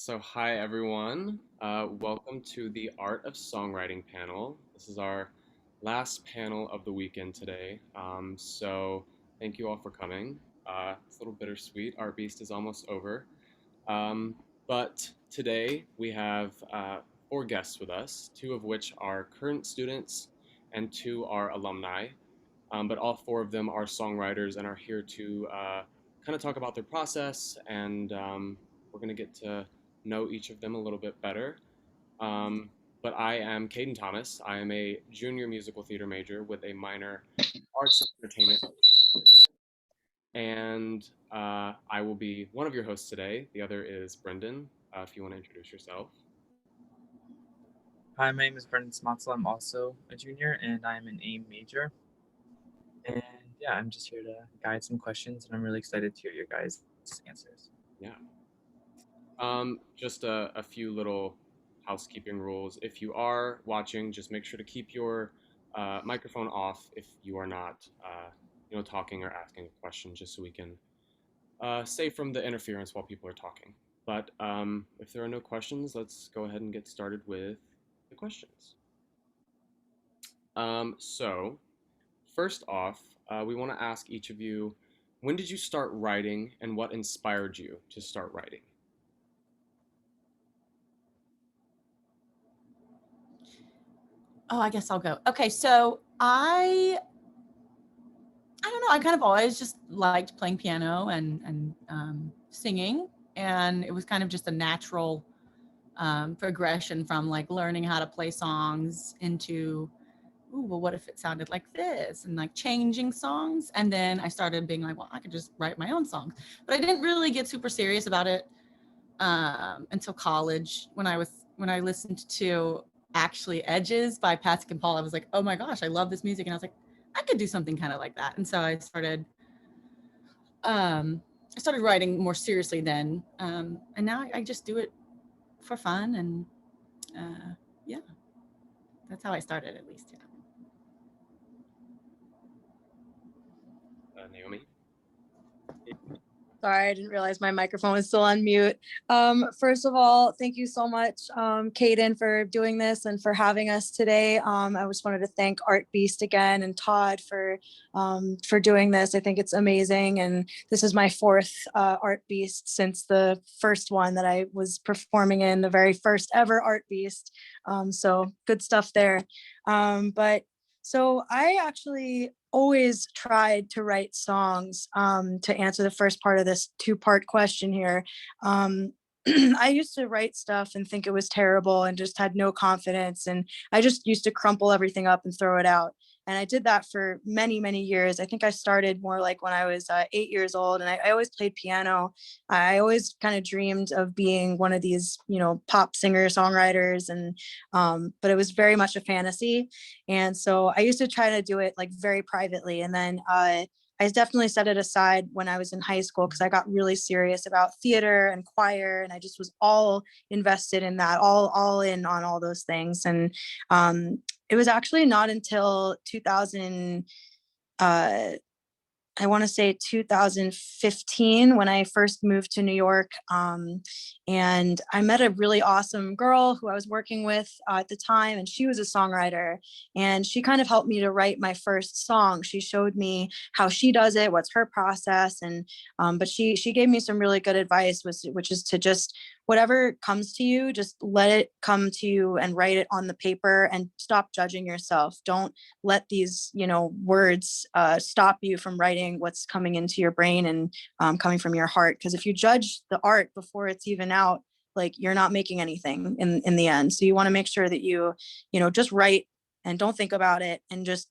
So, hi everyone. Welcome to the Art of Songwriting panel. This is our last panel of the weekend today. Thank you all for coming. It's a little bittersweet. ArtBeast is almost over. Um, but today we have four guests with us, two of which are current students and two are alumni. But all four of them are songwriters and are here to kind of talk about their process, and we're going to get to know each of them a little bit better. Um, but I am Caden Thomas. I am a junior musical theater major with a minor arts and entertainment, and I will be one of your hosts today. The other is Brendan. If you want to introduce yourself. Hi, my name is Brendan Smoxel. I'm also a junior and I'm an AIM major. And yeah, I'm just here to guide some questions and I'm really excited to hear your guys' answers. Yeah. Just a few little housekeeping rules. If you are watching, just make sure to keep your microphone off if you are not, talking or asking a question, just so we can save from the interference while people are talking. But if there are no questions, let's go ahead and get started with the questions. So, first off, we want to ask each of you, when did you start writing and what inspired you to start writing? Oh, I guess I'll go. Okay, so I don't know. I kind of always just liked playing piano and singing, and it was kind of just a natural progression from like learning how to play songs into, ooh, well, what if it sounded like this, and like changing songs. And then I started being like, well, I could just write my own songs, but I didn't really get super serious about it until college when I listened to actually Edges by Patsy and Paul. I was like, oh my gosh, I love this music, and I was like, I could do something kind of like that. And so I started writing more seriously then, and now I just do it for fun, and yeah, that's how I started, at least. Yeah. Naomi? Sorry, I didn't realize my microphone was still on mute. First of all, thank you so much, Caden, for doing this and for having us today. I just wanted to thank ArtBeast again and Todd for doing this. I think it's amazing. And this is my fourth ArtBeast since the first one that I was performing in, the very first ever ArtBeast. So good stuff there. So I actually always tried to write songs, to answer the first part of this two-part question here. I used to write stuff and think it was terrible and just had no confidence. And I just used to crumple everything up and throw it out. And I did that for many, many years. I think I started more like when I was 8 years old, and I always played piano. I always kind of dreamed of being one of these, pop singer songwriters. And but it was very much a fantasy. And so I used to try to do it like very privately. And then I definitely set it aside when I was in high school because I got really serious about theater and choir, and I just was all invested in that, all in on all those things. And it was actually not until 2000, I want to say 2015 when I first moved to New York. And I met a really awesome girl who I was working with at the time, and she was a songwriter. And she kind of helped me to write my first song. She showed me how she does it, what's her process. And but she gave me some really good advice, which is to just whatever comes to you, just let it come to you and write it on the paper and stop judging yourself. Don't let these, words stop you from writing what's coming into your brain and coming from your heart. Because if you judge the art before it's even out, like you're not making anything in the end. So you want to make sure that you just write and don't think about it, and just,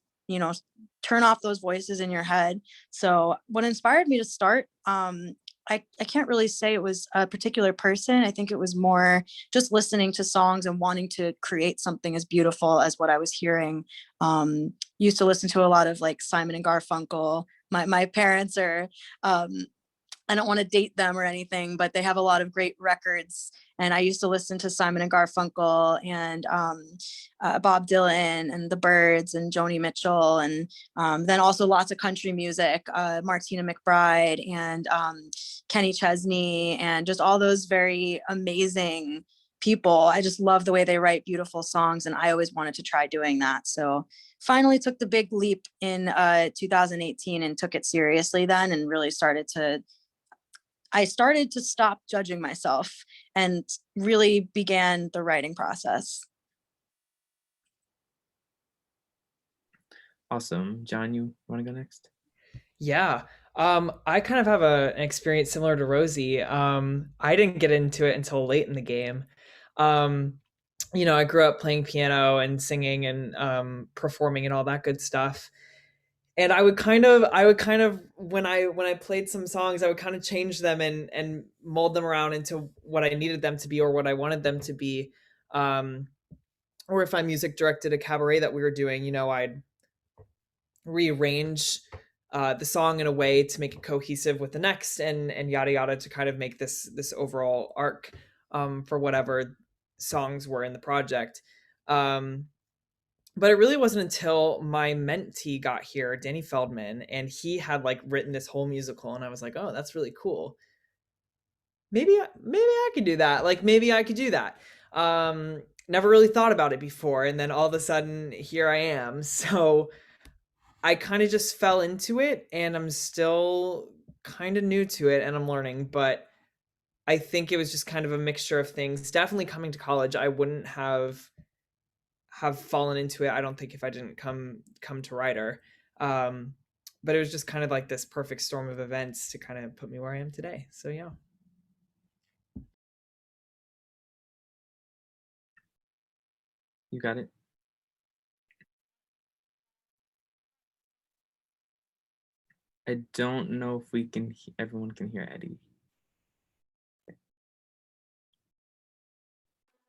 turn off those voices in your head. So what inspired me to start, I can't really say it was a particular person. I think it was more just listening to songs and wanting to create something as beautiful as what I was hearing. Used to listen to a lot of like Simon and Garfunkel. My parents are I don't want to date them or anything, but they have a lot of great records. And I used to listen to Simon and Garfunkel and Bob Dylan and the Byrds and Joni Mitchell, and then also lots of country music, Martina McBride and Kenny Chesney, and just all those very amazing people. I just love the way they write beautiful songs, and I always wanted to try doing that. So finally took the big leap in 2018 and took it seriously then, and really started to stop judging myself and really began the writing process. Awesome. John, you want to go next? Yeah. I kind of have an experience similar to Rosie. I didn't get into it until late in the game. I grew up playing piano and singing and performing and all that good stuff. And I would kind of when I played some songs, I would kind of change them and mold them around into what I needed them to be or what I wanted them to be. Or if I music directed a cabaret that we were doing, I'd rearrange the song in a way to make it cohesive with the next and yada yada to kind of make this overall arc for whatever songs were in the project. But it really wasn't until my mentee got here, Danny Feldman, and he had written this whole musical, and I was like, oh, that's really cool. Maybe I could do that. Maybe I could do that. Never really thought about it before, and then all of a sudden here I am. So I kind of just fell into it, and I'm still kind of new to it, and I'm learning, but I think it was just kind of a mixture of things. Definitely coming to college, I wouldn't have fallen into it, I don't think, if I didn't come to Rider. But it was just kind of this perfect storm of events to kind of put me where I am today. So yeah. You got it. I don't know if everyone can hear Eddie.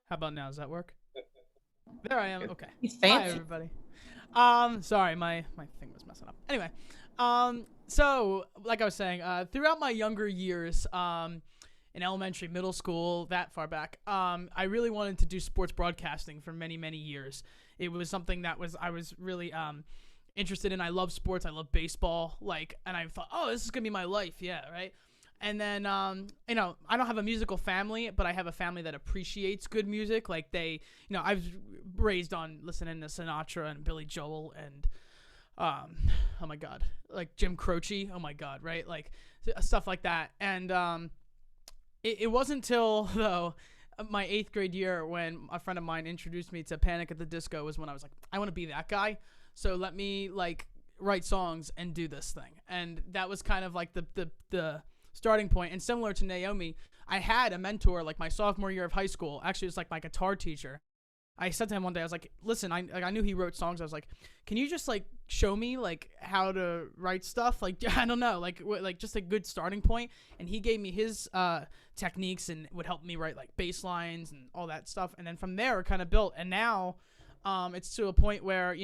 How about now? Does that work? There I am. Okay. He's fancy. Hi, everybody. Sorry, my thing was messing up. Anyway, so like I was saying, throughout my younger years, in elementary, middle school, that far back, I really wanted to do sports broadcasting for many, many years. It was something that I was really interested in. I love sports. I love baseball. And I thought, oh, this is gonna be my life. Yeah, right. And then, I don't have a musical family, but I have a family that appreciates good music. I was raised on listening to Sinatra and Billy Joel and, oh my God, Jim Croce. Oh my God, right? Stuff like that. And it wasn't until, though, my 8th grade year when a friend of mine introduced me to Panic at the Disco was when I was like, I want to be that guy. So let me, write songs and do this thing. And that was kind of the starting point. And similar to Naomi, I had a mentor my sophomore year of high school. Actually, it was my guitar teacher. I said to him one day, I was like, listen, I knew he wrote songs. I was like, can you just show me how to write stuff? I don't know, just a good starting point. And he gave me his techniques and would help me write bass lines and all that stuff. And then from there it kind of built. And now it's to a point where,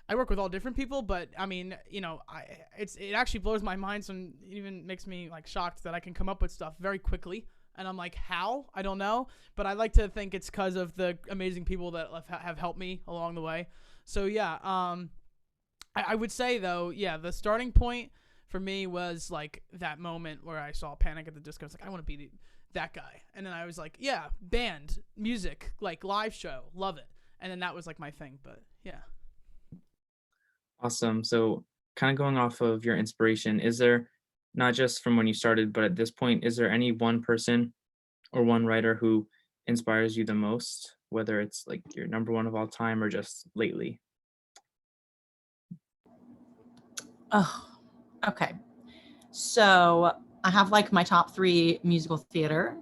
I work with all different people, but I mean, it actually blows my mind and even makes me shocked that I can come up with stuff very quickly. And I'm like, how? I don't know. But I like to think it's because of the amazing people that have helped me along the way. So yeah, I would say though, yeah, the starting point for me was that moment where I saw Panic at the Disco. I was like, I want to be that guy. And then I was like, yeah, band, music, live show, love it. And then that was my thing, but yeah. Awesome. So kind of going off of your inspiration, is there, not just from when you started, but at this point, is there any one person or one writer who inspires you the most, whether it's your number one of all time or just lately? Oh, okay. So I have my top 3 musical theater,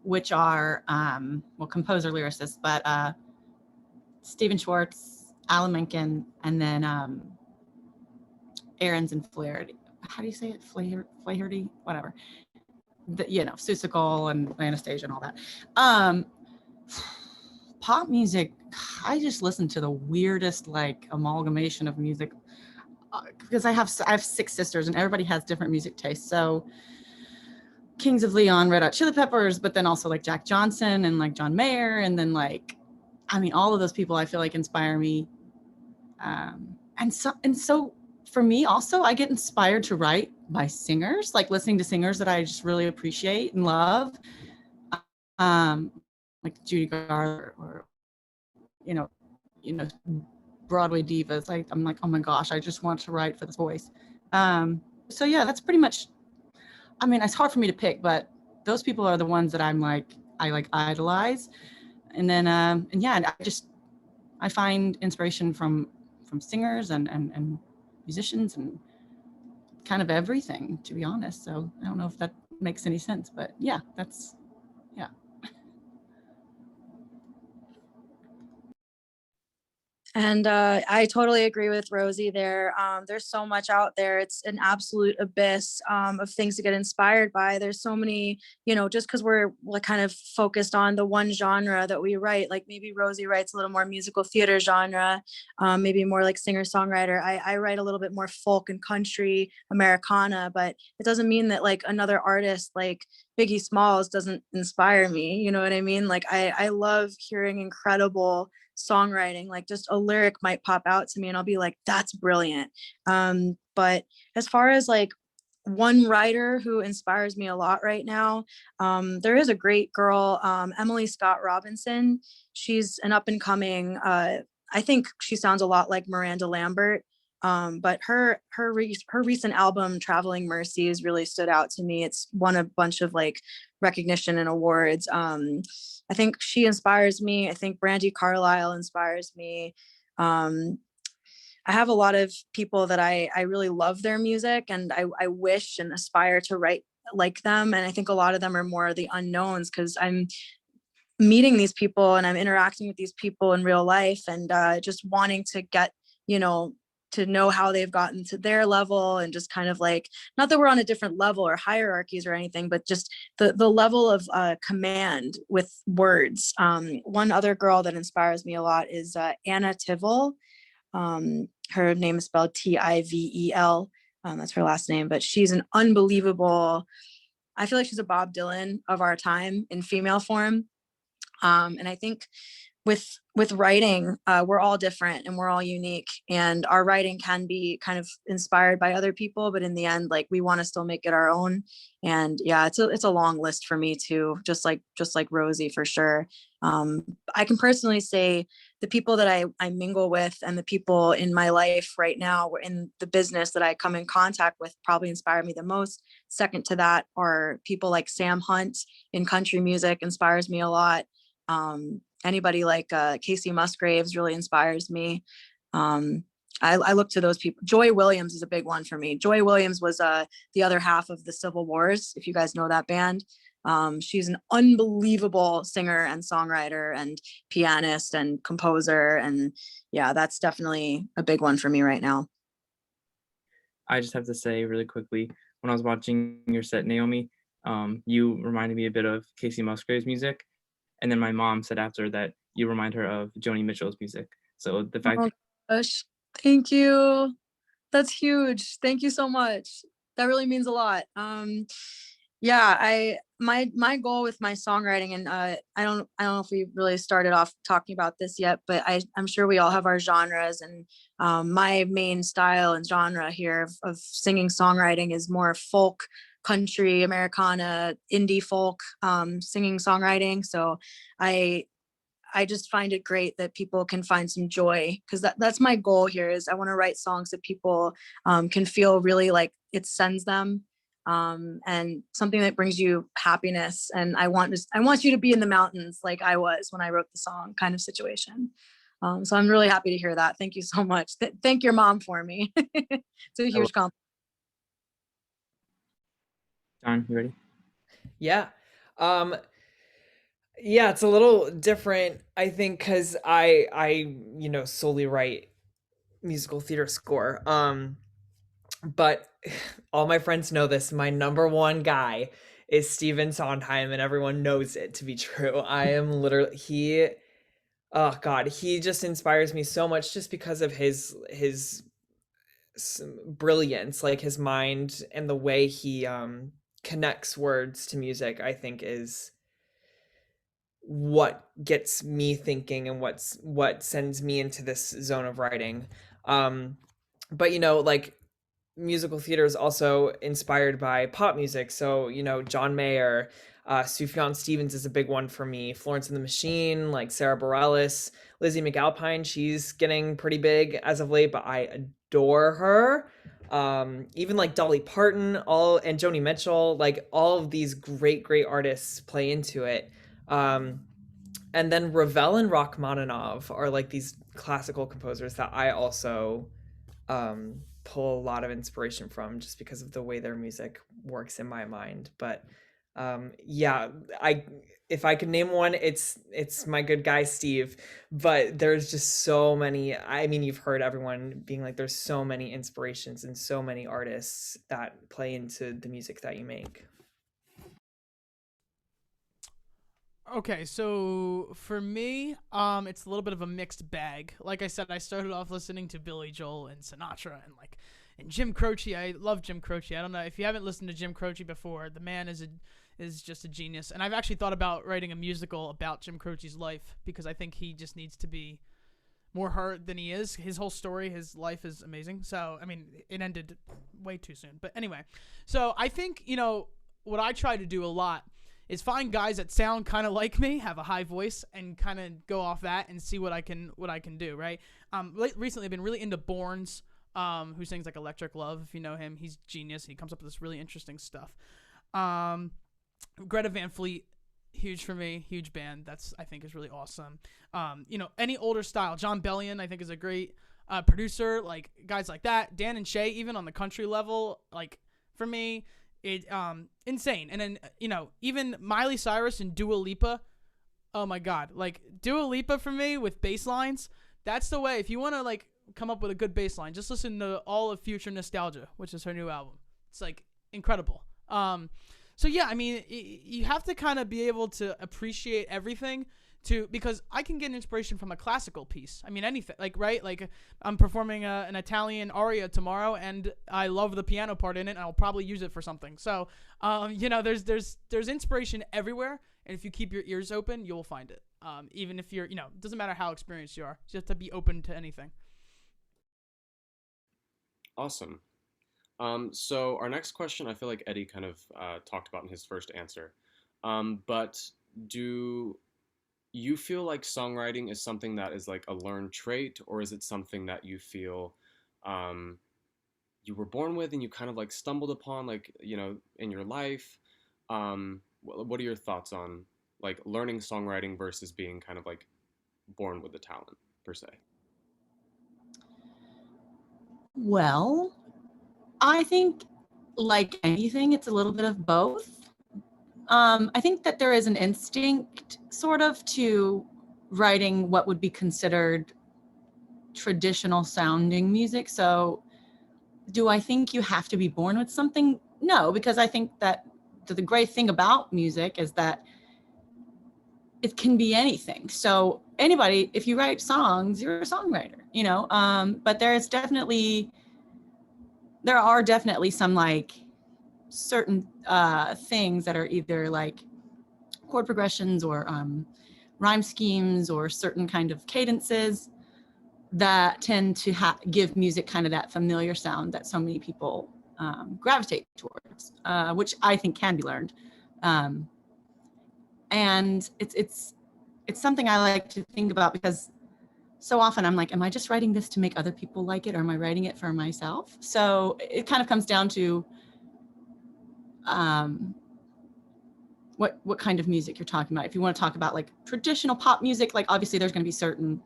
which are, composer lyricists, but Stephen Schwartz, Alan Menken, and then Ahrens and Flaherty. How do you say it? Flaherty? Whatever. Seussical and Anastasia and all that. Pop music, I just listen to the weirdest amalgamation of music because I have 6 sisters and everybody has different music tastes. So Kings of Leon, Red Hot Chili Peppers, but then also like Jack Johnson and like John Mayer. And then like, I mean, all of those people I feel like inspire me. And so for me also, I get inspired to write by singers, like listening to singers that I just really appreciate and love. Um, like Judy Garland or, you know, you know, Broadway divas. Like I'm like, oh my gosh, I just want to write for this voice. So yeah, that's pretty much, I mean, it's hard for me to pick, but those people are the ones that I like idolize. And then, and yeah, I find inspiration from singers and musicians and kind of everything, to be honest. So I don't know if that makes any sense, but yeah, yeah. And I totally agree with Rosie there. There's so much out there. It's an absolute abyss of things to get inspired by. There's so many, just because we're like kind of focused on the one genre that we write, like maybe Rosie writes a little more musical theater genre, maybe more like singer-songwriter. I write a little bit more folk and country Americana, but it doesn't mean that like another artist like Biggie Smalls doesn't inspire me. You know what I mean? Like I love hearing incredible songwriting. Like just a lyric might pop out to me and I'll be like, that's brilliant. But as far as like one writer who inspires me a lot right now, there is a great girl, Emily Scott Robinson. She's an up and coming, I think she sounds a lot like Miranda Lambert. But her recent album Traveling Mercies really stood out to me. It's won a bunch of like recognition and awards. I think she inspires me. I think Brandy Carlisle inspires me. I have a lot of people that I really love their music, and I wish and aspire to write like them. And I think a lot of them are more the unknowns because I'm meeting these people and I'm interacting with these people in real life, and just wanting to get, to know how they've gotten to their level, and just kind of like, not that we're on a different level or hierarchies or anything, but just the level of command with words. One other girl that inspires me a lot is Anna Tivel. Her name is spelled Tivel. That's her last name, but she's an unbelievable, I feel like she's a Bob Dylan of our time in female form. And I think with writing, we're all different and we're all unique, and our writing can be kind of inspired by other people, but in the end, like we want to still make it our own. And yeah, it's a long list for me too, just like Rosie for sure. I can personally say the people that I mingle with and the people in my life right now in the business that I come in contact with probably inspire me the most. Second to that are people like Sam Hunt in country music inspires me a lot. Anybody like Casey Musgraves really inspires me. I look to those people. Joy Williams is a big one for me. Joy Williams was the other half of the Civil Wars, if you guys know that band. She's an unbelievable singer and songwriter and pianist and composer. And yeah, that's definitely a big one for me right now. I just have to say really quickly, when I was watching your set, Naomi, you reminded me a bit of Casey Musgrave's music. And then my mom said after that you remind her of Joni Mitchell's music. So the fact. Oh gosh, thank you. That's huge. Thank you so much. That really means a lot. Yeah, my goal with my songwriting, and I don't know if we really started off talking about this yet, but I'm sure we all have our genres, and my main style and genre here of singing songwriting is more folk, country, Americana, indie folk, singing songwriting. So I just find it great that people can find some joy, because that's my goal here. Is I want to write songs that people can feel really like it sends them, and something that brings you happiness. And I want you to be in the mountains like I was when I wrote the song, kind of situation. So I'm really happy to hear that. Thank you so much. Thank your mom for me. It's a huge compliment. John, you ready? Yeah. Yeah, it's a little different, I think, because I solely write musical theater score. But all my friends know this. My number one guy is Stephen Sondheim, and everyone knows it to be true. I am literally oh God, he just inspires me so much just because of his brilliance, like his mind and the way he connects words to music, I think, is what gets me thinking and what sends me into this zone of writing. But you know, like, musical theater is also inspired by pop music. So, you know, John Mayer, Sufjan Stevens is a big one for me. Florence and the Machine, like Sarah Bareilles, Lizzie McAlpine, she's getting pretty big as of late, but I adore her. Even like Dolly Parton, and Joni Mitchell, like all of these great, great artists play into it. And then Ravel and Rachmaninoff are like these classical composers that I also pull a lot of inspiration from, just because of the way their music works in my mind. But yeah, if I could name one, it's my good guy Steve. But there's just so many. I mean, you've heard everyone being like, there's so many inspirations and so many artists that play into the music that you make. Okay, so for me, it's a little bit of a mixed bag. Like I said, I started off listening to Billy Joel and Sinatra and Jim Croce. I love Jim Croce. I don't know if you haven't listened to Jim Croce before. The man is just a genius. And I've actually thought about writing a musical about Jim Croce's life, because I think he just needs to be more heard than he is. His whole story, his life is amazing. So, I mean, it ended way too soon. But anyway, so I think, you know, what I try to do a lot is find guys that sound kind of like me, have a high voice, and kind of go off that and see what I can do, right? Recently I've been really into Borns, who sings like Electric Love, if you know him. He's genius. He comes up with this really interesting stuff. Greta Van Fleet, huge for me, huge band. That's, I think, is really awesome. You know, any older style, John Bellion, I think, is a great producer, like guys like that. Dan and Shay, even on the country level, like, for me, it insane. And then, you know, even Miley Cyrus and Dua Lipa, oh my god, like Dua Lipa for me with bass lines, that's the way. If you want to like come up with a good bass line, just listen to All of Future Nostalgia, which is her new album. It's like incredible. So yeah, I mean, you have to kind of be able to appreciate everything, because I can get inspiration from a classical piece. I mean, anything, like, right? Like, I'm performing an Italian aria tomorrow, and I love the piano part in it, and I'll probably use it for something. So, you know, there's inspiration everywhere, and if you keep your ears open, you'll find it. Even if you're, you know, it doesn't matter how experienced you are, you have to be open to anything. Awesome. So our next question, I feel like Eddie kind of talked about in his first answer. But do you feel like songwriting is something that is like a learned trait, or is it something that you feel you were born with and you kind of like stumbled upon, like, you know, in your life? What are your thoughts on like learning songwriting versus being kind of like born with the talent per se? Well, I think, like anything, it's a little bit of both. I think that there is an instinct sort of to writing what would be considered traditional sounding music. So do I think you have to be born with something? No, because I think that the great thing about music is that it can be anything. So anybody, if you write songs, you're a songwriter, you know. But there are definitely some like certain things that are either like chord progressions or rhyme schemes or certain kind of cadences that tend to give music kind of that familiar sound that so many people gravitate towards, which I think can be learned. And it's something I like to think about, because so often I'm like, am I just writing this to make other people like it, or am I writing it for myself? So it kind of comes down to what kind of music you're talking about. If you want to talk about like traditional pop music, like obviously there's going to be certain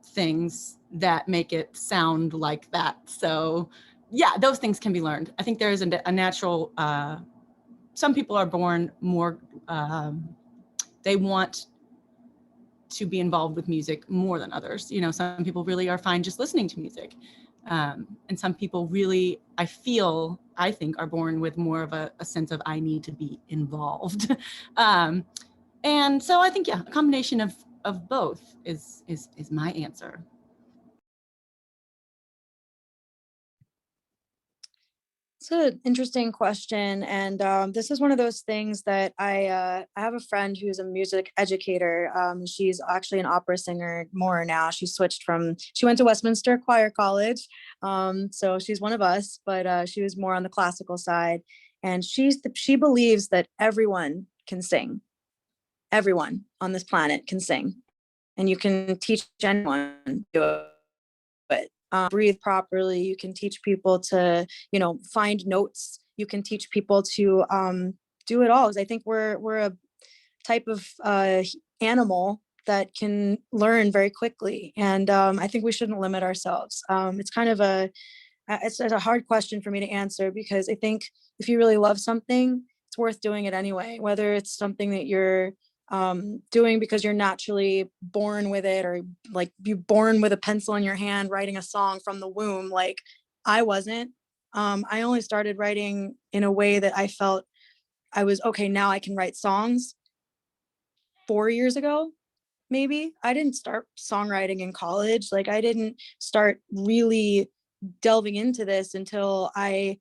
things that make it sound like that. So yeah, those things can be learned. I think there is a natural, some people are born more, they want to be involved with music more than others. You know, some people really are fine just listening to music. And some people really, I think are born with more of a sense of I need to be involved. And so I think, yeah, a combination of both is my answer. It's an interesting question, and this is one of those things that I have a friend who's a music educator. She's actually an opera singer more now. She went to Westminster Choir College, so she's one of us, but she was more on the classical side. And she believes that everyone can sing. Everyone on this planet can sing, and you can teach anyone to do it. Breathe properly. You can teach people to, find notes. You can teach people to do it all. Because I think we're a type of animal that can learn very quickly, and I think we shouldn't limit ourselves. It's kind of it's a hard question for me to answer, because I think if you really love something, it's worth doing it anyway. Whether it's something that you're doing because you're naturally born with it, or like you're born with a pencil in your hand writing a song from the womb, like I wasn't. I only started writing in a way that I felt I was okay, now I can write songs 4 years ago. Maybe I didn't start songwriting in college. Like I didn't start really delving into this until I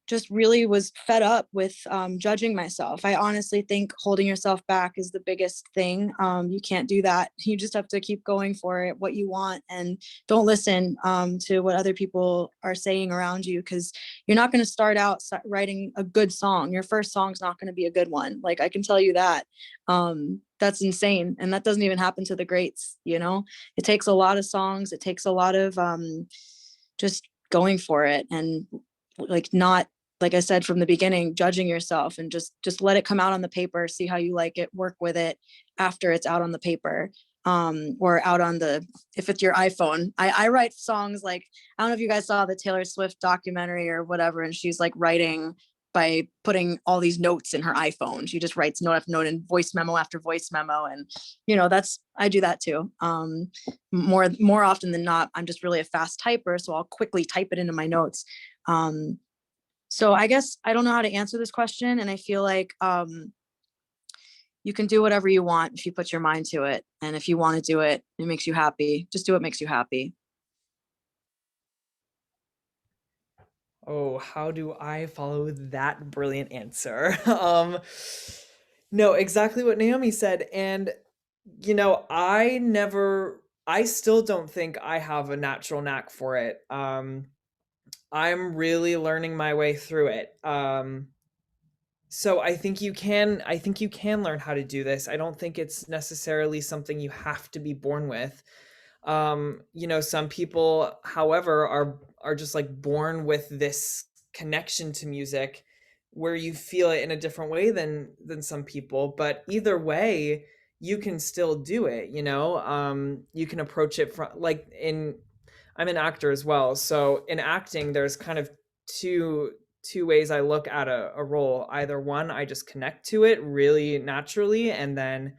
just really was fed up with judging myself. I honestly think holding yourself back is the biggest thing. You can't do that. You just have to keep going for it, what you want, and don't listen to what other people are saying around you, because you're not going to start out writing a good song. Your first song's not going to be a good one. Like I can tell you that. That's insane. And that doesn't even happen to the greats, It takes a lot of songs. It takes a lot of just going for it, and not, like I said from the beginning, judging yourself, and just let it come out on the paper, see how you like it, work with it after it's out on the paper, or out on if it's your iPhone. I write songs, like, I don't know if you guys saw the Taylor Swift documentary or whatever, and she's like writing by putting all these notes in her iPhone. She just writes note after note and voice memo after voice memo. And, I do that too. More often than not, I'm just really a fast typer, so I'll quickly type it into my notes. So I guess I don't know how to answer this question. And I feel like you can do whatever you want if you put your mind to it. And if you want to do it, it makes you happy. Just do what makes you happy. Oh, how do I follow that brilliant answer? No, exactly what Naomi said. And, I still don't think I have a natural knack for it. I'm really learning my way through it. So I think you can learn how to do this. I don't think it's necessarily something you have to be born with. Some people, however, are just like born with this connection to music where you feel it in a different way than some people. But either way, you can still do it, you can approach it from I'm an actor as well. So in acting, there's kind of two ways I look at a role. Either one, I just connect to it really naturally, and then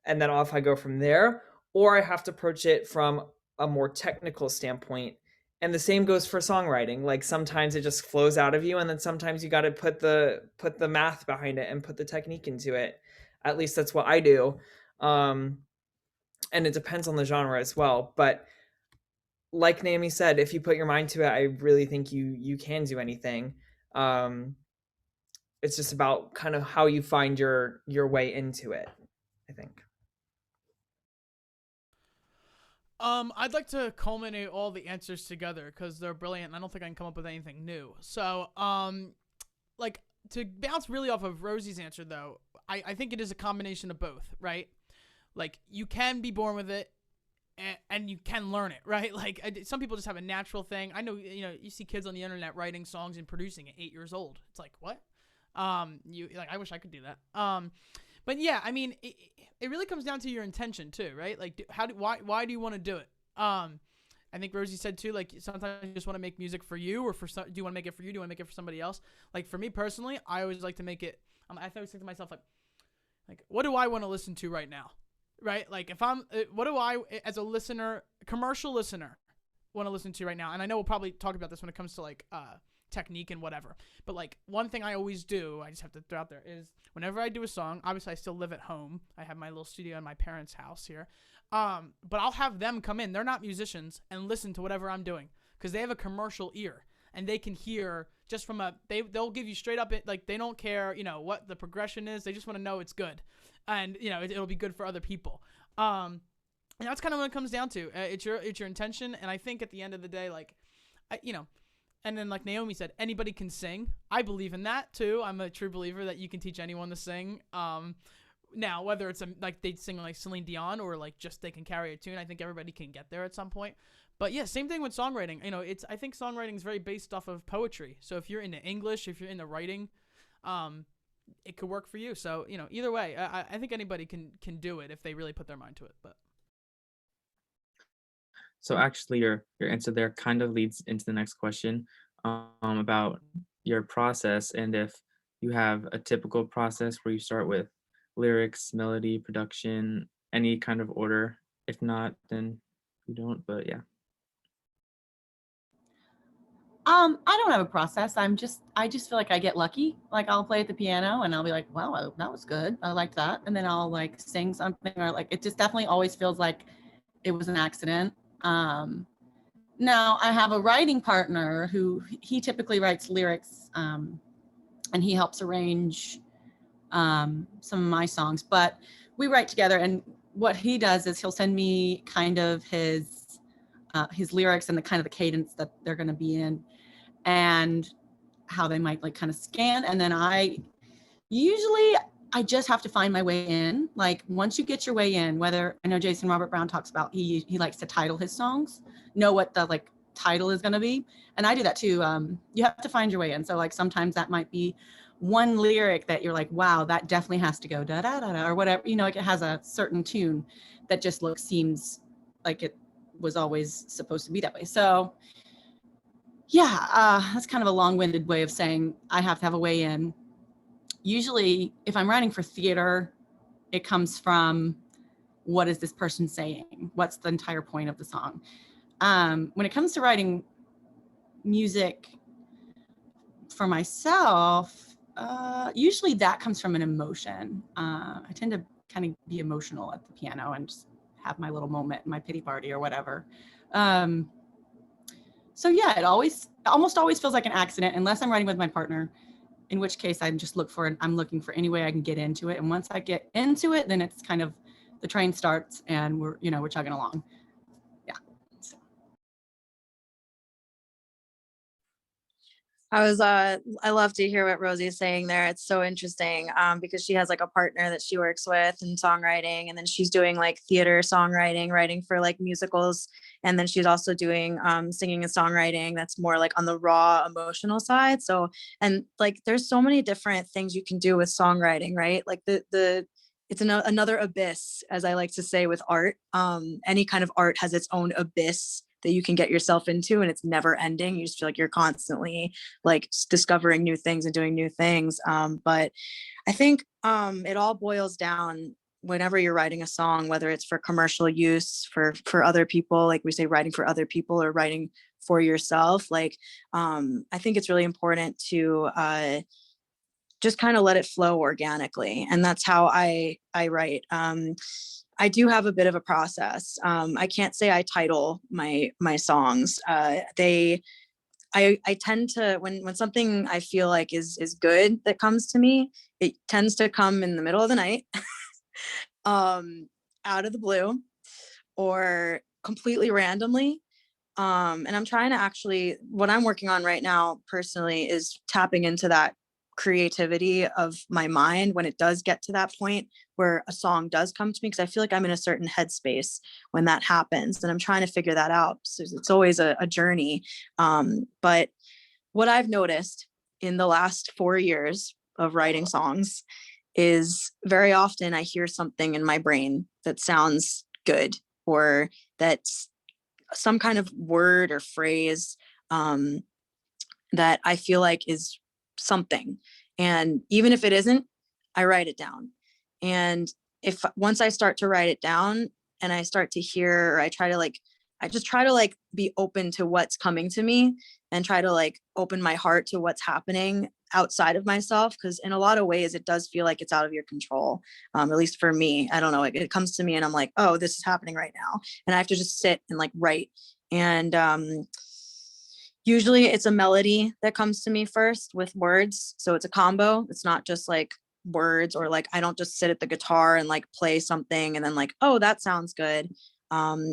off I go from there, or I have to approach it from a more technical standpoint. And the same goes for songwriting. Like sometimes it just flows out of you, and then sometimes you got to put the math behind it and put the technique into it. At least that's what I do. And it depends on the genre as well. But like Naomi said, if you put your mind to it, I really think you can do anything. It's just about kind of how you find your way into it, I think. I'd like to culminate all the answers together because they're brilliant, and I don't think I can come up with anything new. So, to bounce really off of Rosie's answer, though, I think it is a combination of both, right? Like, you can be born with it, and you can learn it, right? Like, some people just have a natural thing. I know, you see kids on the internet writing songs and producing at 8 years old. It's like, what? I wish I could do that. But yeah, I mean, it really comes down to your intention too, right? Like, why do you want to do it? I think Rosie said too, like, sometimes you just want to make music for you, or do you want to make it for you? Do you want to make it for somebody else? Like, for me personally, I always like to make it. I always think to myself, like, what do I want to listen to right now? Right? Like, what do I, as a listener, commercial listener, want to listen to right now? And I know we'll probably talk about this when it comes to like, technique and whatever, but like one thing I always do, I just have to throw out there, is whenever I do a song, obviously I still live at home, I have my little studio in my parents' house here, but I'll have them come in, they're not musicians, and listen to whatever I'm doing, because they have a commercial ear and they can hear just from they'll give you straight up, like, they don't care, you know, what the progression is. They just want to know it's good, and, you know, it'll be good for other people. And that's kind of what it comes down to. It's your intention. And I think at the end of the day, like, you know, and then like Naomi said, anybody can sing. I believe in that too. I'm a true believer that you can teach anyone to sing. Now, whether it's like they sing like Celine Dion or like just they can carry a tune, I think everybody can get there at some point. But yeah, same thing with songwriting. You know, I think songwriting is very based off of poetry. So if you're into English, if you're into writing, it could work for you. So, you know, either way, I think anybody can do it if they really put their mind to it. But So actually, your answer there kind of leads into the next question, about your process, and if you have a typical process where you start with lyrics, melody, production, any kind of order. If not, then you don't. But yeah. I don't have a process. I just feel like I get lucky. Like, I'll play at the piano and I'll be like, wow, that was good. I liked that. And then I'll like sing something, or like, it just definitely always feels like it was an accident. Now I have a writing partner who he typically writes lyrics, and he helps arrange some of my songs, but we write together. And what he does is he'll send me kind of his lyrics and the kind of the cadence that they're going to be in, and how they might like kind of scan. And then I just have to find my way in. Like, once you get your way in, whether, I know Jason Robert Brown talks about, he likes to title his songs, know what the like title is going to be. And I do that too. You have to find your way in. So like, sometimes that might be one lyric that you're like, wow, that definitely has to go da da da da, or whatever, you know, like it has a certain tune that just seems like it was always supposed to be that way. So yeah, that's kind of a long-winded way of saying I have to have a way in. Usually, if I'm writing for theater, it comes from, what is this person saying? What's the entire point of the song? When it comes to writing music for myself, usually that comes from an emotion. I tend to kind of be emotional at the piano and just have my little moment, my pity party or whatever. So yeah, it almost always feels like an accident, unless I'm writing with my partner, in which case I'm looking for any way I can get into it. And once I get into it, then it's kind of, the train starts and we're chugging along. Yeah. So. I love to hear what Rosie's saying there. It's so interesting, because she has like a partner that she works with in songwriting, and then she's doing like theater songwriting, writing for like musicals. And then she's also doing singing and songwriting that's more like on the raw emotional side. So, and like, there's so many different things you can do with songwriting, right? Like it's another abyss, as I like to say, with art. Any kind of art has its own abyss that you can get yourself into, and it's never ending. You just feel like you're constantly like discovering new things and doing new things. But I think it all boils down, whenever you're writing a song, whether it's for commercial use, for other people, like we say, writing for other people or writing for yourself. Like, I think it's really important to just kind of let it flow organically. And that's how I write. I do have a bit of a process. I can't say I title my songs. I tend to, when something I feel like is good that comes to me, it tends to come in the middle of the night, out of the blue, or completely randomly. And I'm trying to actually, what I'm working on right now personally is tapping into that creativity of my mind when it does get to that point where a song does come to me, because I feel like I'm in a certain headspace when that happens, and I'm trying to figure that out. So it's always a journey. But what I've noticed in the last 4 years of writing songs is, very often I hear something in my brain that sounds good, or that's some kind of word or phrase that I feel like is something. And even if it isn't, I write it down. And once I start to write it down and I start to hear, or I just try to like be open to what's coming to me, and try to like open my heart to what's happening outside of myself. Because in a lot of ways, it does feel like it's out of your control. At least for me, I don't know, it comes to me and I'm like, oh, this is happening right now. And I have to just sit and like write. And usually it's a melody that comes to me first with words. So it's a combo. It's not just like words, or like I don't just sit at the guitar and like play something and then like, oh, that sounds good.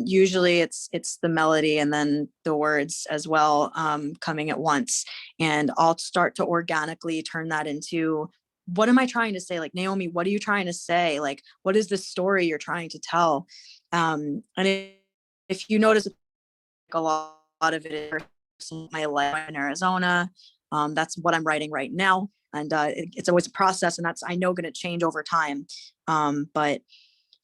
Usually it's the melody and then the words as well, coming at once. And I'll start to organically turn that into, what am I trying to say? Like, Naomi, what are you trying to say? Like, what is the story you're trying to tell? And if you notice, like, a lot of it is my life in Arizona. That's what I'm writing right now. And it's always a process, and that's, I know, going to change over time. But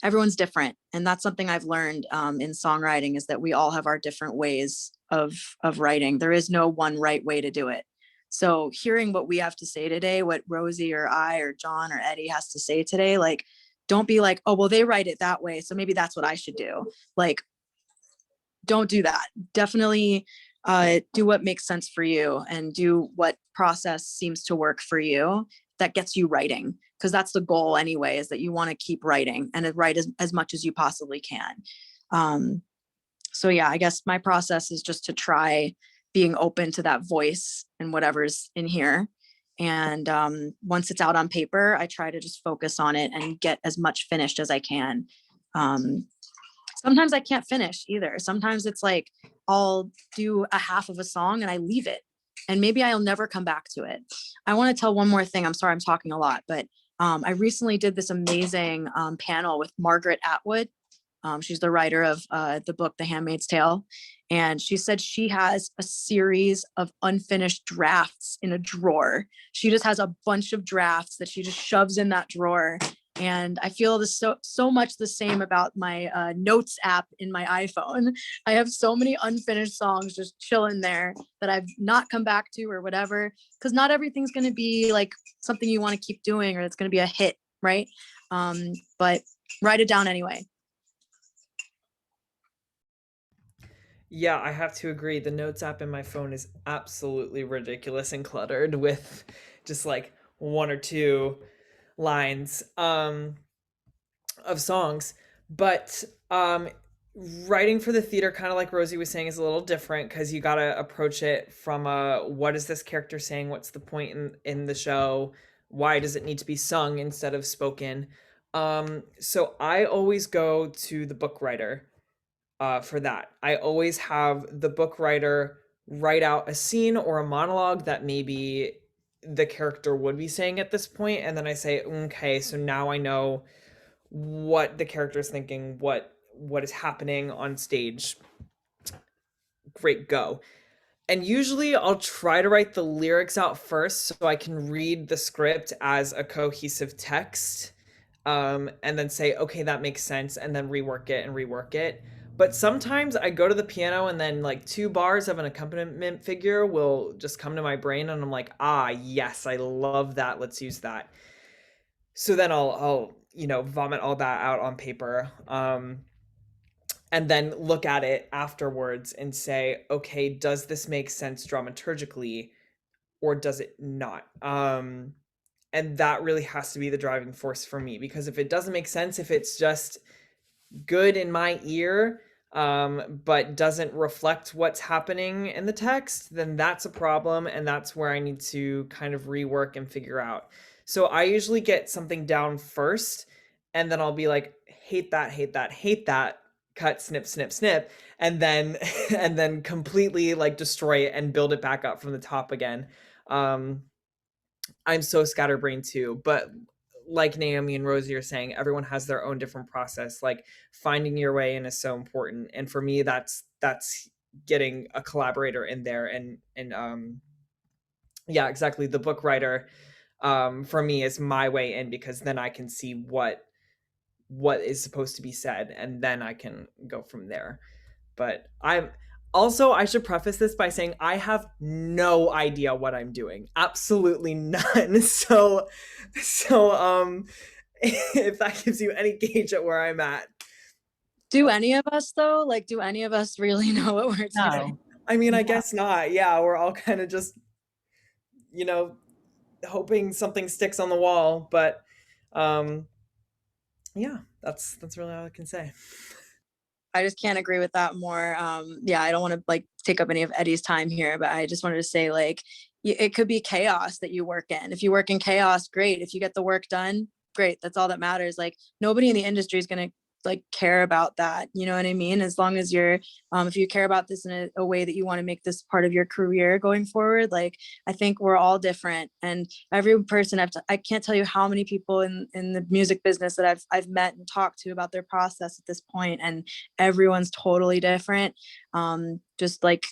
everyone's different, and that's something I've learned in songwriting, is that we all have our different ways of writing. There is no one right way to do it. So hearing what we have to say today, what Rosie or I or John or Eddie has to say today, like, don't be like, oh, well, they write it that way, so maybe that's what I should do. Like, don't do that. Definitely do what makes sense for you, and do what process seems to work for you that gets you writing, because that's the goal anyway, is that you want to keep writing and write as much as you possibly can. So yeah, I guess my process is just to try being open to that voice and whatever's in here. And once it's out on paper, I try to just focus on it and get as much finished as I can. Sometimes I can't finish either. Sometimes it's like I'll do a half of a song and I leave it, and maybe I'll never come back to it. I want to tell one more thing. I'm sorry I'm talking a lot, but I recently did this amazing panel with Margaret Atwood. She's the writer of the book The Handmaid's Tale, and she said she has a series of unfinished drafts in a drawer. She just has a bunch of drafts that she just shoves in that drawer. And I feel this so much the same about my notes app in my iPhone. I have so many unfinished songs just chilling there that I've not come back to or whatever, because not everything's going to be like something you want to keep doing, or it's going to be a hit, right? But write it down anyway. Yeah, I have to agree. The notes app in my phone is absolutely ridiculous and cluttered with just like one or two lines of songs. But writing for the theater, kind of like Rosie was saying, is a little different, because you got to approach it from a, what is this character saying? What's the point in the show? Why does it need to be sung instead of spoken? So I always go to the book writer for that. I always have the book writer write out a scene or a monologue that maybe the character would be saying at this point, and then I say, okay, so now I know what the character is thinking, what is happening on stage. Great, go. And usually I'll try to write the lyrics out first so I can read the script as a cohesive text, and then say, okay, that makes sense, and then rework it. But sometimes I go to the piano and then like 2 bars of an accompaniment figure will just come to my brain, and I'm like, ah, yes, I love that. Let's use that. So then I'll vomit all that out on paper, and then look at it afterwards and say, okay, does this make sense dramaturgically, or does it not? And that really has to be the driving force for me, because if it doesn't make sense, if it's just good in my ear, but doesn't reflect what's happening in the text, then that's a problem, and that's where I need to kind of rework and figure out. So I usually get something down first, and then I'll be like, hate that, cut, snip, snip, snip, and then and then completely like destroy it and build it back up from the top again. I'm so scatterbrained too, but like Naomi and Rosie are saying, everyone has their own different process. Like, finding your way in is so important, and for me, that's getting a collaborator in there, and yeah, exactly. The book writer, for me, is my way in, because then I can see what is supposed to be said, and then I can go from there. But I should preface this by saying I have no idea what I'm doing. Absolutely none. So if that gives you any gauge at where I'm at. Do any of us though? Like, do any of us really know what we're doing? No. I mean, I guess not. Yeah, we're all kind of just, hoping something sticks on the wall. But yeah, that's really all I can say. I just can't agree with that more. Yeah, I don't want to like take up any of Eddie's time here, but I just wanted to say like it could be chaos that you work in. If you work in chaos, great. If you get the work done, great. That's all that matters. Like nobody in the industry is gonna like care about that. You know what I mean? As long as you're if you care about this in a way that you want to make this part of your career going forward, like I think we're all different, and every person I can't tell you how many people in the music business that I've met and talked to about their process at this point, and everyone's totally different. Just like,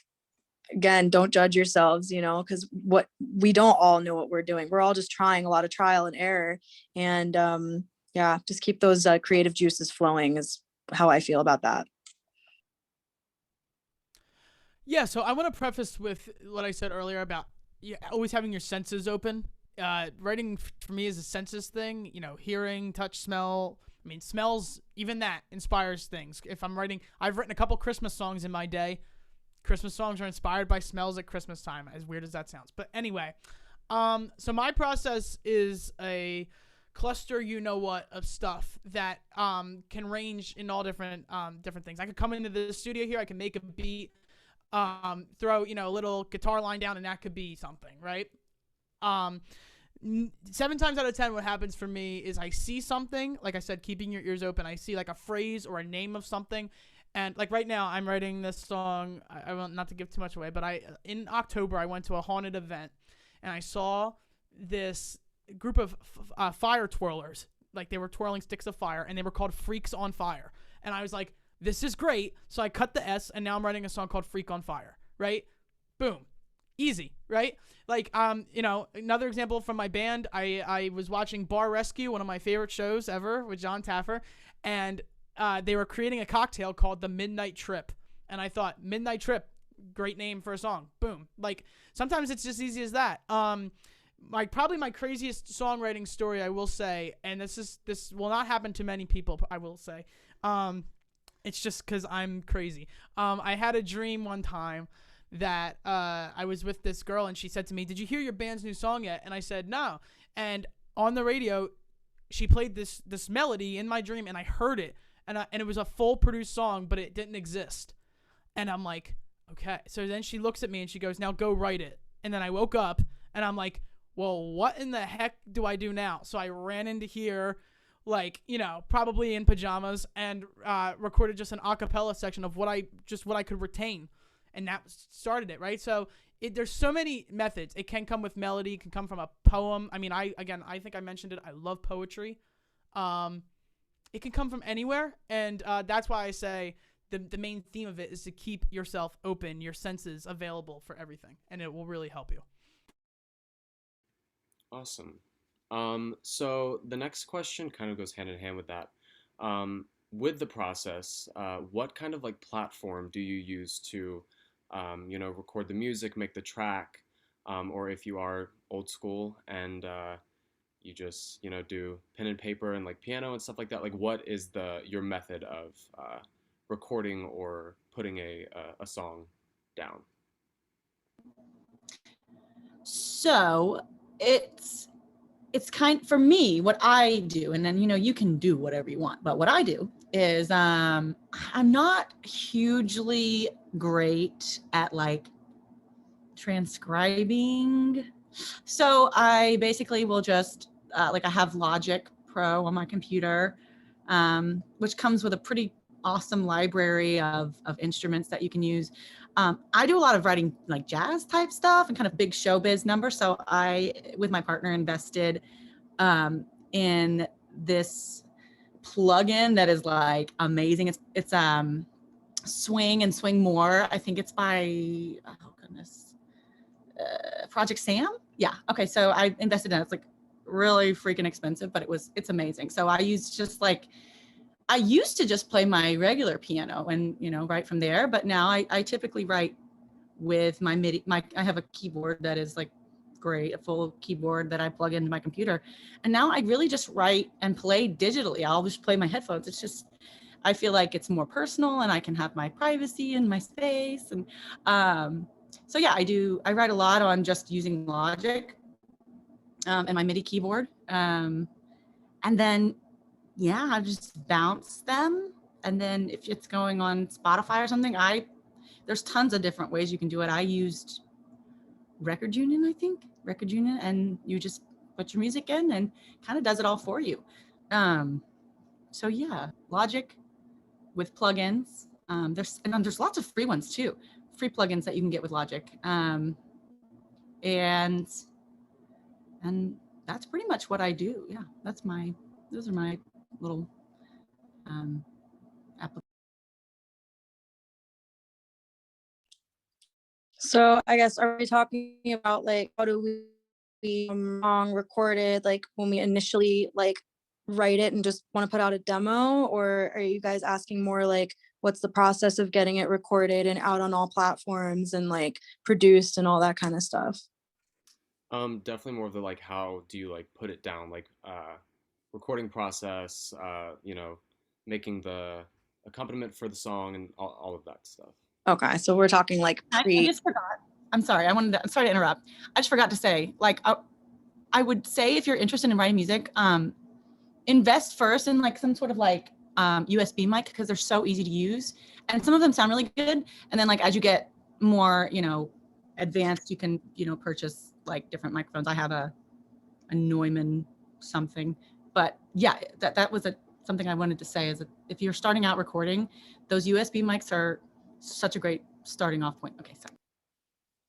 again, don't judge yourselves, you know, because what we don't all know what we're doing. We're all just trying a lot of trial and error, and yeah, just keep those creative juices flowing is how I feel about that. Yeah, so I want to preface with what I said earlier about always having your senses open. Writing for me is a senses thing, you know, hearing, touch, smell. I mean, smells, even that inspires things. If I'm writing, I've written a couple Christmas songs in my day. Christmas songs are inspired by smells at Christmas time, as weird as that sounds. But anyway, so my process is a cluster, you know what, of stuff that can range in all different things. I could come into the studio here, I can make a beat, throw, you know, a little guitar line down, and that could be something, right? 7 times out of 10, what happens for me is I see something, like I said, keeping your ears open. I see like a phrase or a name of something. And like right now, I'm writing this song. I want not to give too much away, but in October, I went to a haunted event, and I saw this group of fire twirlers. Like they were twirling sticks of fire, and they were called Freaks on Fire. And I was like, this is great. So I cut the S, and now I'm writing a song called Freak on Fire, right? Boom. Easy, right? Like, you know, another example from my band, I was watching Bar Rescue, one of my favorite shows ever with John Taffer, and they were creating a cocktail called the Midnight Trip. And I thought, Midnight Trip, great name for a song. Boom. Like, sometimes it's just easy as that. Probably my craziest songwriting story, I will say, and this will not happen to many people, I will say. It's just because I'm crazy. I had a dream one time that I was with this girl, and she said to me, "Did you hear your band's new song yet?" And I said, "No." And on the radio, she played this melody in my dream, and I heard it, and it was a full produced song, but it didn't exist. And I'm like, okay. So then she looks at me and she goes, "Now go write it." And then I woke up, and I'm like, well, what in the heck do I do now? So I ran into here, like, you know, probably in pajamas, and recorded just an a cappella section of what I could retain. And that started it, right? So there's so many methods. It can come with melody. It can come from a poem. I mean, I think I mentioned it. I love poetry. It can come from anywhere. And that's why I say the main theme of it is to keep yourself open, your senses available for everything. And it will really help you. Awesome. So the next question kind of goes hand in hand with that. With the process, what kind of like platform do you use to, you know, record the music, make the track, or if you are old school and you just, you know, do pen and paper and like piano and stuff like that, like what is your method of recording or putting a song down? So it's kind for me, what I do, and then, you know, you can do whatever you want, but what I do is I'm not hugely great at like transcribing. So I basically will just like I have Logic Pro on my computer, which comes with a pretty awesome library of instruments that you can use. I do a lot of writing like jazz type stuff and kind of big showbiz numbers. So I, with my partner, invested in this plugin that is like amazing. It's Swing and Swing More. I think it's by, oh goodness, Project Sam. Yeah. Okay. So I invested in it. It's like really freaking expensive, but it's amazing. So I used I used to just play my regular piano and, you know, write from there. But now I typically write with my MIDI. I have a keyboard that is like great, a full keyboard that I plug into my computer. And now I really just write and play digitally. I'll just play my headphones. It's just, I feel like it's more personal and I can have my privacy and my space. And so yeah, I write a lot on just using Logic and my MIDI keyboard. And then, yeah, I just bounce them And then if it's going on Spotify or something, there's tons of different ways you can do it. I used Record Union, I think, Record Union, and you just put your music in and kind of does it all for you. So yeah, Logic with plugins. There's lots of free ones too, free plugins that you can get with Logic. And that's pretty much what I do. Yeah, those are my little applications. So I guess, are we talking about like how do we song recorded, like when we initially like write it and just want to put out a demo, or are you guys asking more like what's the process of getting it recorded and out on all platforms and like produced and all that kind of stuff? Definitely more of the like, how do you like put it down, like recording process, making the accompaniment for the song and all of that stuff. Okay, so we're talking like I just forgot. I'm sorry. I'm sorry to interrupt. I just forgot to say, like, I would say if you're interested in writing music, invest first in like some sort of like USB mic, because they're so easy to use, and some of them sound really good. And then like as you get more, advanced, you can purchase like different microphones. I have a Neumann something, but yeah, that was something I wanted to say is that if you're starting out recording, those USB mics are such a great starting off point. Okay, sorry.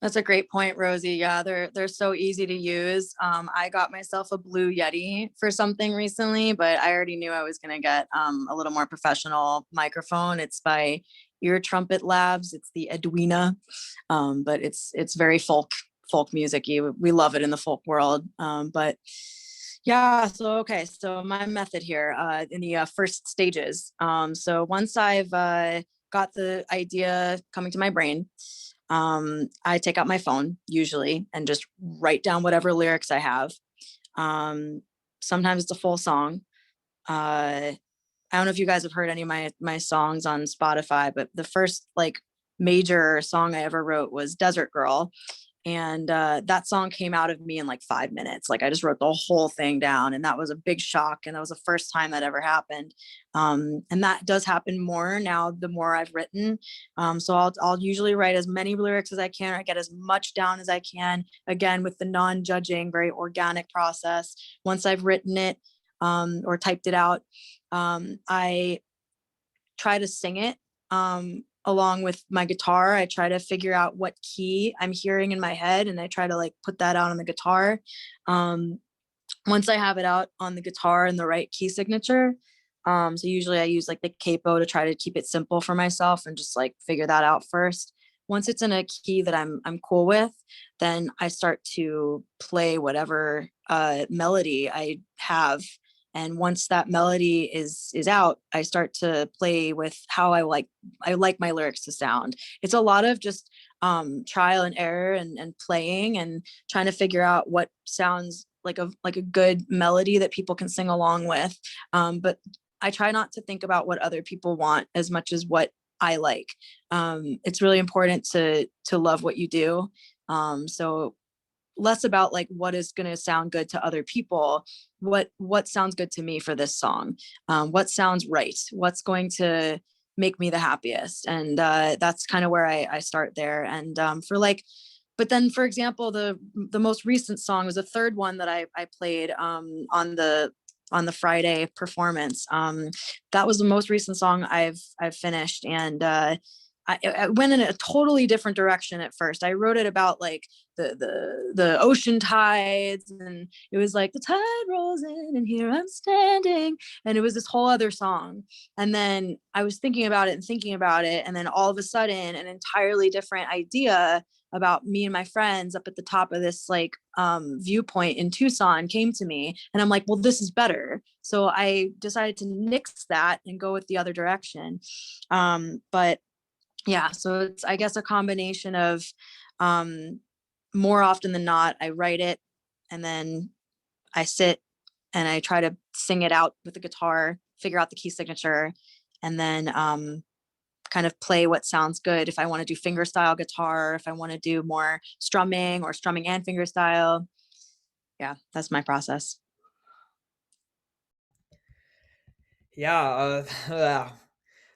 That's a great point, Rosie. Yeah, they're so easy to use. I got myself a Blue Yeti for something recently, but I already knew I was gonna get a little more professional microphone. It's by Ear Trumpet Labs. It's the Edwina, but it's very folk music-y. We love it in the folk world. But yeah, so my method here in the first stages. So once I've got the idea coming to my brain, I take out my phone usually and just write down whatever lyrics I have. Sometimes it's a full song. I don't know if you guys have heard any of my songs on Spotify, but the first like major song I ever wrote was Desert Girl. And that song came out of me in like 5 minutes. Like I just wrote the whole thing down, and that was a big shock. And that was the first time that ever happened. And that does happen more now, the more I've written. So I'll usually write as many lyrics as I can, or I get as much down as I can, again, with the non-judging, very organic process. Once I've written it or typed it out, I try to sing it. Along with my guitar, I try to figure out what key I'm hearing in my head, and I try to like put that out on the guitar. Once I have it out on the guitar in the right key signature, so usually I use like the capo to try to keep it simple for myself and just like figure that out first. Once it's in a key that I'm cool with, then I start to play whatever melody I have. And once that melody is out, I start to play with how I like my lyrics to sound. It's a lot of just trial and error and playing and trying to figure out what sounds like a good melody that people can sing along with. But I try not to think about what other people want as much as what I like. It's really important to love what you do. So less about like what is going to sound good to other people, what sounds good to me for this song, what sounds right, what's going to make me the happiest. And that's kind of where I start there. And but then, for example, the most recent song was the third one that I played on the Friday performance. That was the most recent song I've finished, and I went in a totally different direction at first. I wrote it about like the ocean tides, and it was like the tide rolls in and here I'm standing, and it was this whole other song. And then I was thinking about it, and then all of a sudden an entirely different idea about me and my friends up at the top of this like viewpoint in Tucson came to me, and I'm like, well, this is better. So I decided to nix that and go with the other direction. But yeah, so it's, I guess, a combination of more often than not, I write it and then I sit and I try to sing it out with the guitar, figure out the key signature, and then kind of play what sounds good. If I want to do finger style guitar, if I want to do more strumming or strumming and finger style. Yeah, that's my process. Yeah.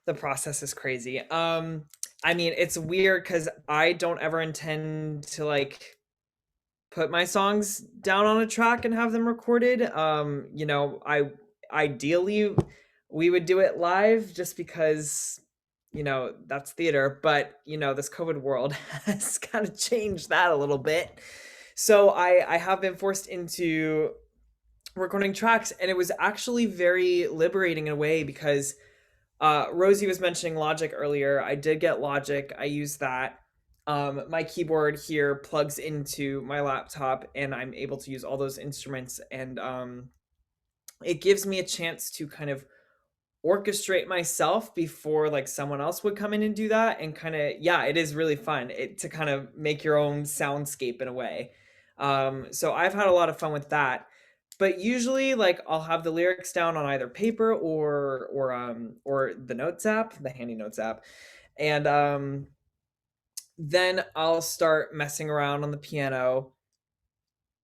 The process is crazy. I mean, it's weird because I don't ever intend to like put my songs down on a track and have them recorded. You know, I ideally we would do it live just because, you know, that's theater, but you know, this COVID world has kind of changed that a little bit. So I have been forced into recording tracks, and it was actually very liberating in a way because Rosie was mentioning Logic earlier. I did get Logic. I use that. My keyboard here plugs into my laptop, and I'm able to use all those instruments. And it gives me a chance to kind of orchestrate myself before like someone else would come in and do that. And kind of, yeah, it is really fun to kind of make your own soundscape in a way. So I've had a lot of fun with that. But usually, like, I'll have the lyrics down on either paper or the Notes app, the handy Notes app, and then I'll start messing around on the piano,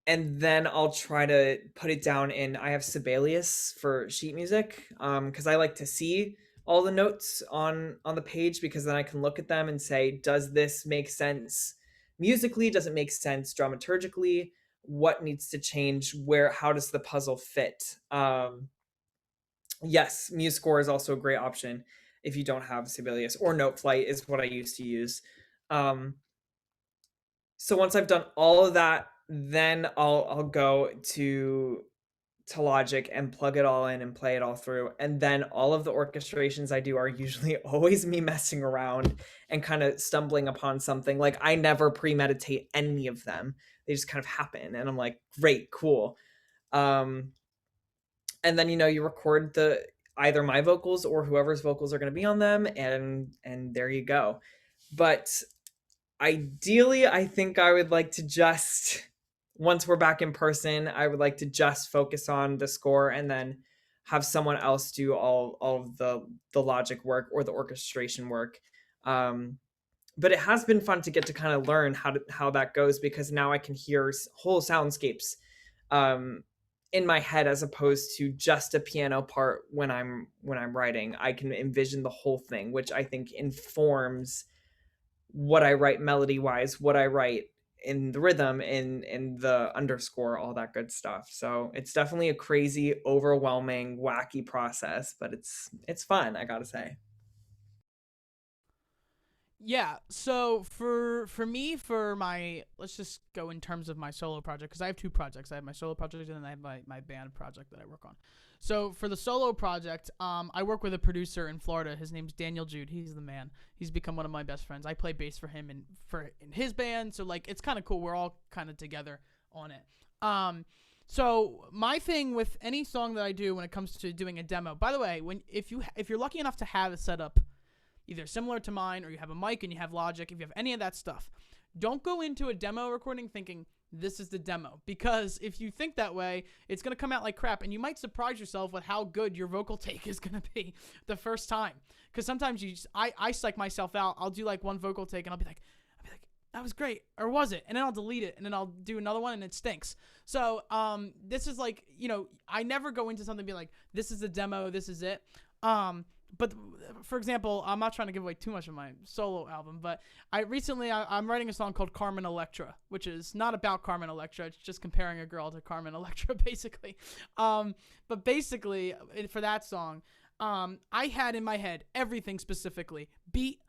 and then I'll try to put it down in. I have Sibelius for sheet music, because I like to see all the notes on the page, because then I can look at them and say, does this make sense musically? Does it make sense dramaturgically? What needs to change? How does the puzzle fit? Yes, MuseScore is also a great option if you don't have Sibelius, or Noteflight is what I used to use. So once I've done all of that, then I'll go to Logic and plug it all in and play it all through. And then all of the orchestrations I do are usually always me messing around and kind of stumbling upon something. Like, I never premeditate any of them. They just kind of happen. And I'm like, great, cool. And then, you know, you record either my vocals or whoever's vocals are going to be on them. And there you go. But ideally, I think I would like to just, once we're back in person, I would like to just focus on the score and then have someone else do all of the Logic work or the orchestration work. But it has been fun to get to kind of learn how that goes, because now I can hear whole soundscapes in my head, as opposed to just a piano part when I'm writing. I can envision the whole thing, which I think informs what I write melody wise, what I write in the rhythm, in the underscore, all that good stuff. So it's definitely a crazy, overwhelming, wacky process, but it's fun, I gotta say. Yeah, so for me, for my, let's just go in terms of my solo project, because I have two projects. I have my solo project, and then I have my band project that I work on. So for the solo project, I work with a producer in Florida. His name's Daniel Jude. He's the man. He's become one of my best friends. I play bass for him in his band, so like it's kind of cool. We're all kind of together on it. So my thing with any song that I do when it comes to doing a demo, by the way, if you're lucky enough to have it set up either similar to mine, or you have a mic and you have Logic, if you have any of that stuff, don't go into a demo recording thinking this is the demo, because if you think that way, it's going to come out like crap, and you might surprise yourself with how good your vocal take is going to be the first time. Because sometimes I psych myself out. I'll do like one vocal take and I'll be like, that was great, or was it? And then I'll delete it, and then I'll do another one, and it stinks. So this is like, you know, I never go into something being like, this is the demo, this is it. But for example, I'm not trying to give away too much of my solo album, but I'm writing a song called Carmen Electra, which is not about Carmen Electra. It's just comparing a girl to Carmen Electra, basically. But basically, for that song, I had in my head everything specifically: beat,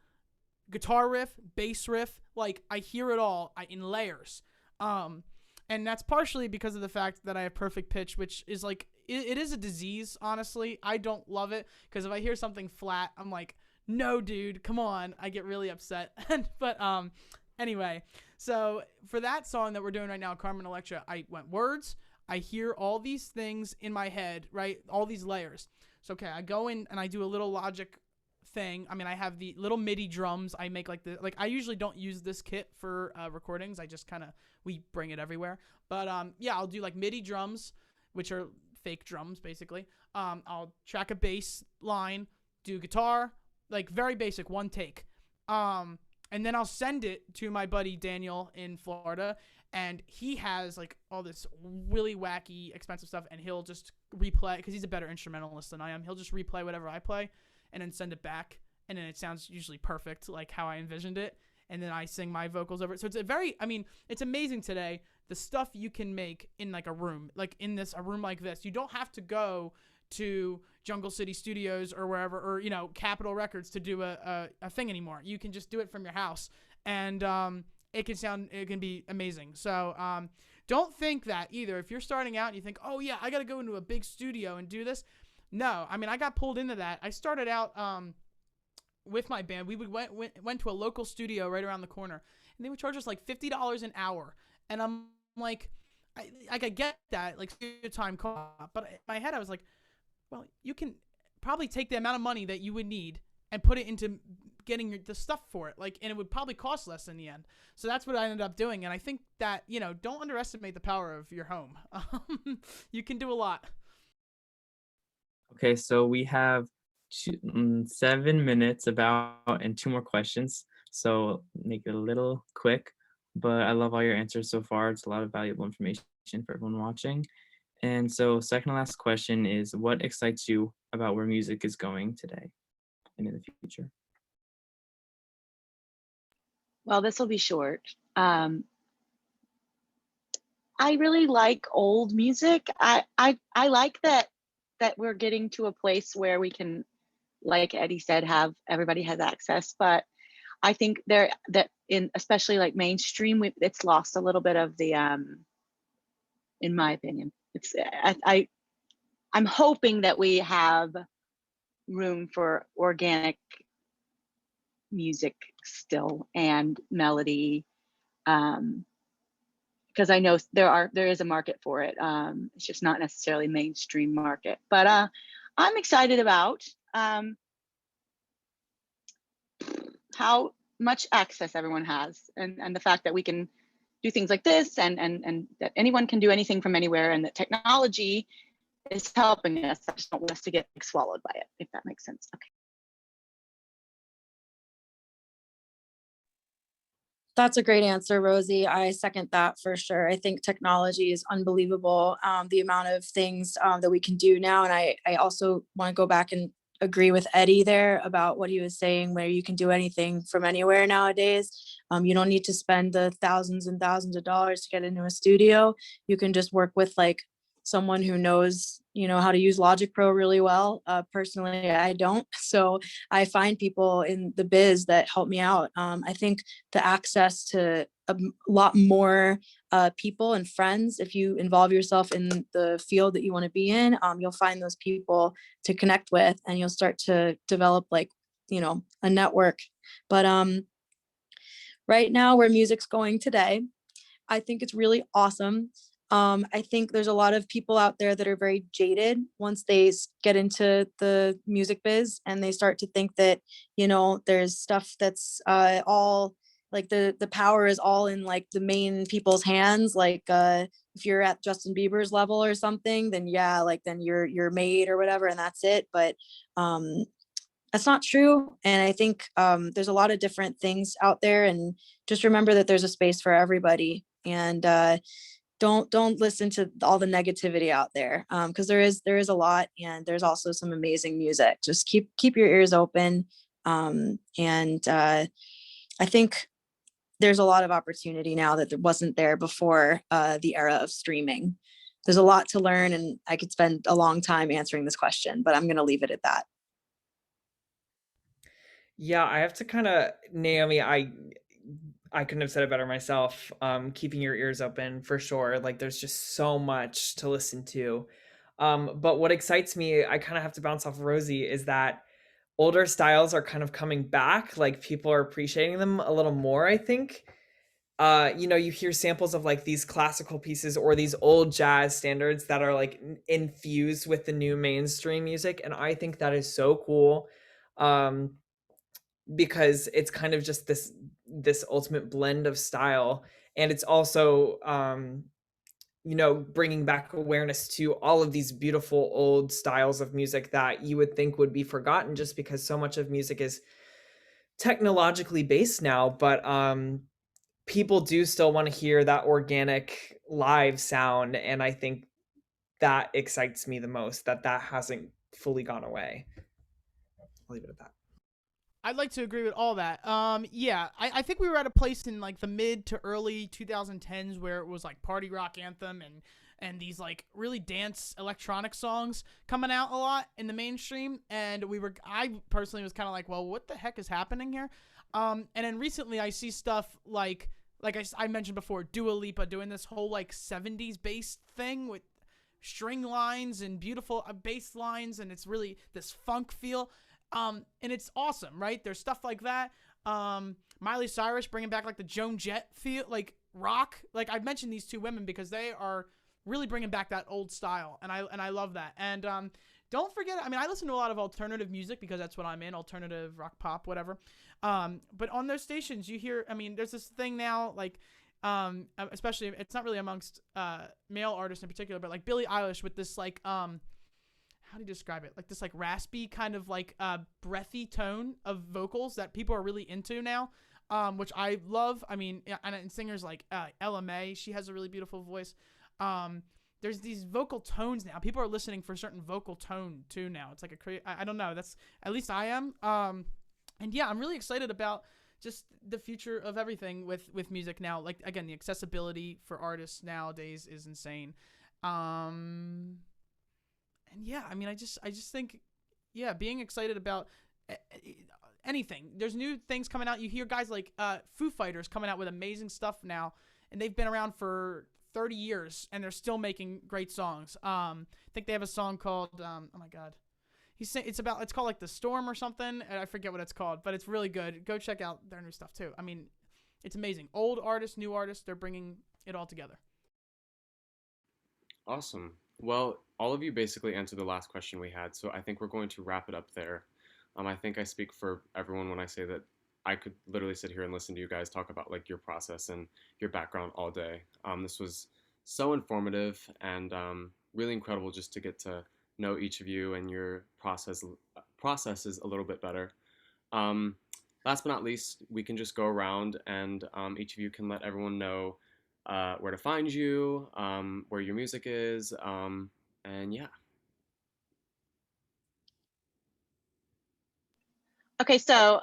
guitar riff, bass riff. Like, I hear it all in layers. And that's partially because of the fact that I have perfect pitch, which is like, it is a disease, honestly. I don't love it, because if I hear something flat, I'm like, no, dude, come on. I get really upset. But anyway, so for that song that we're doing right now, Carmen Electra, I went words. I hear all these things in my head, right? All these layers. So, okay, I go in and I do a little Logic thing. I mean, I have the little MIDI drums. I make I usually don't use this kit for recordings. I just we bring it everywhere. But yeah, I'll do like MIDI drums, which are fake drums, basically. I'll track a bass line, do guitar, like very basic, one take. And then I'll send it to my buddy Daniel in Florida, and he has like all this really wacky, expensive stuff, and he'll just replay, because he's a better instrumentalist than I am. He'll just replay whatever I play, and then send it back, and then it sounds usually perfect, like how I envisioned it. And then I sing my vocals over it. So it's amazing today, the stuff you can make in like a room like this. You don't have to go to Jungle City Studios or wherever, or, Capitol Records to do a thing anymore. You can just do it from your house, and it can be amazing. So don't think that either. If you're starting out and you think, oh yeah, I got to go into a big studio and do this. No, I mean, I got pulled into that. I started out with my band. We went to a local studio right around the corner, and they would charge us like $50 an hour. And I'm like, I get that, like, time cost, but in my head I was like, well, you can probably take the amount of money that you would need and put it into getting the stuff for it, like, and it would probably cost less in the end. So that's what I ended up doing, and I think that, don't underestimate the power of your home. You can do a lot. Okay, so we have 7 minutes and 2 more questions. So make it a little quick, but I love all your answers so far. It's a lot of valuable information for everyone watching. And so second to last question is, what excites you about where music is going today and in the future? Well, this will be short. I really like old music. I like that we're getting to a place where we can, like Eddie said, everybody has access. But I think especially like mainstream, it's lost a little bit of the, in my opinion. I'm hoping that we have room for organic music still and melody, because I know there is a market for it. It's just not necessarily mainstream market, but I'm excited about how much access everyone has, and the fact that we can do things like this, and that anyone can do anything from anywhere, and that technology is helping us. I just don't want us to get swallowed by it, if that makes sense. Okay. That's a great answer, Rosie. I second that for sure. I think technology is unbelievable, the amount of things that we can do now. And I also want to go back and agree with Eddie there about what he was saying, where you can do anything from anywhere nowadays. You don't need to spend the thousands and thousands of dollars to get into a studio. You can just work with like someone who knows, how to use Logic Pro really well. Personally, I don't. So I find people in the biz that help me out. I think the access to a lot more people and friends, if you involve yourself in the field that you want to be in, you'll find those people to connect with, and you'll start to develop like, a network. But right now, where music's going today, I think it's really awesome. I think there's a lot of people out there that are very jaded once they get into the music biz, and they start to think that, there's stuff that's all like the power is all in like the main people's hands. Like if you're at Justin Bieber's level or something, then yeah, like then you're made or whatever, and that's it. But that's not true. And I think there's a lot of different things out there, and just remember that there's a space for everybody. And don't listen to all the negativity out there, because there is a lot, and there's also some amazing music. Just keep your ears open, and I think there's a lot of opportunity now that there wasn't there before the era of streaming. There's a lot to learn, and I could spend a long time answering this question, but I'm going to leave it at that. Yeah, I have to kind of, Naomi, I couldn't have said it better myself. Keeping your ears open for sure. Like there's just so much to listen to. But what excites me, I kind of have to bounce off Rosie, is that older styles are kind of coming back. Like people are appreciating them a little more, I think. You hear samples of like these classical pieces or these old jazz standards that are like infused with the new mainstream music. And I think that is so cool. Because it's kind of just this ultimate blend of style, and it's also bringing back awareness to all of these beautiful old styles of music that you would think would be forgotten, just because so much of music is technologically based now. But people do still want to hear that organic live sound, and I think that excites me the most, that hasn't fully gone away. I'll leave it at that. I'd like to agree with all that. Yeah, I think we were at a place in like the mid to early 2010s where it was like party rock anthem and these like really dance electronic songs coming out a lot in the mainstream. And I personally was kind of like, well, what the heck is happening here? And then recently I see stuff like I mentioned before, Dua Lipa doing this whole like 70s bass thing with string lines and beautiful bass lines, and it's really this funk feel. And it's awesome, right? There's stuff like that. Miley Cyrus bringing back like the Joan Jett feel, like rock. Like I've mentioned these two women because they are really bringing back that old style, and I love that. And don't forget, I mean, I listen to a lot of alternative music because that's what I'm in, alternative rock, pop, whatever. But on those stations, you hear, I mean, there's this thing now, like, especially it's not really amongst male artists in particular, but like Billie Eilish with this like how do you describe it? Like this like raspy kind of like breathy tone of vocals that people are really into now, which I love. I mean, and singers like Ella Mai, she has a really beautiful voice. There's these vocal tones now. People are listening for a certain vocal tone too now. It's like I don't know. That's, at least I am. And yeah, I'm really excited about just the future of everything with music now. Like, again, the accessibility for artists nowadays is insane. And yeah, I mean, I just think, yeah, being excited about anything. There's new things coming out. You hear guys like Foo Fighters coming out with amazing stuff now, and they've been around for 30 years, and they're still making great songs. I think they have a song called, oh my God. It's called like The Storm or something, and I forget what it's called, but it's really good. Go check out their new stuff too. I mean, it's amazing. Old artists, new artists, they're bringing it all together. Awesome. Well, all of you basically answered the last question we had, so I think we're going to wrap it up there. I think I speak for everyone when I say that I could literally sit here and listen to you guys talk about like your process and your background all day. This was so informative and really incredible just to get to know each of you and your processes a little bit better. Last but not least, we can just go around and each of you can let everyone know where to find you, where your music is, and yeah. Okay, so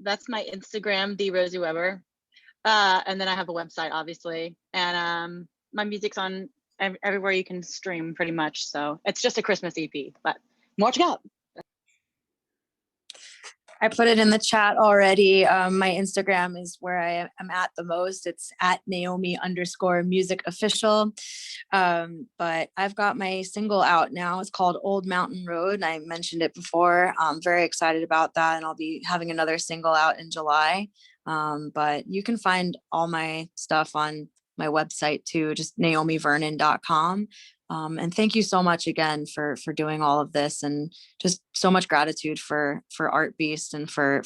that's my Instagram, the Rosie Weber, and then I have a website, obviously, and my music's on everywhere you can stream, pretty much. So it's just a Christmas EP, but more to go. I put it in the chat already. My Instagram is where I am at the most. It's at Naomi_music official. But I've got my single out now. It's called Old Mountain Road. I mentioned it before. I'm very excited about that. And I'll be having another single out in July. But you can find all my stuff on my website too, just naomivernon.com. And thank you so much again for doing all of this, and just so much gratitude for ArtBeast and for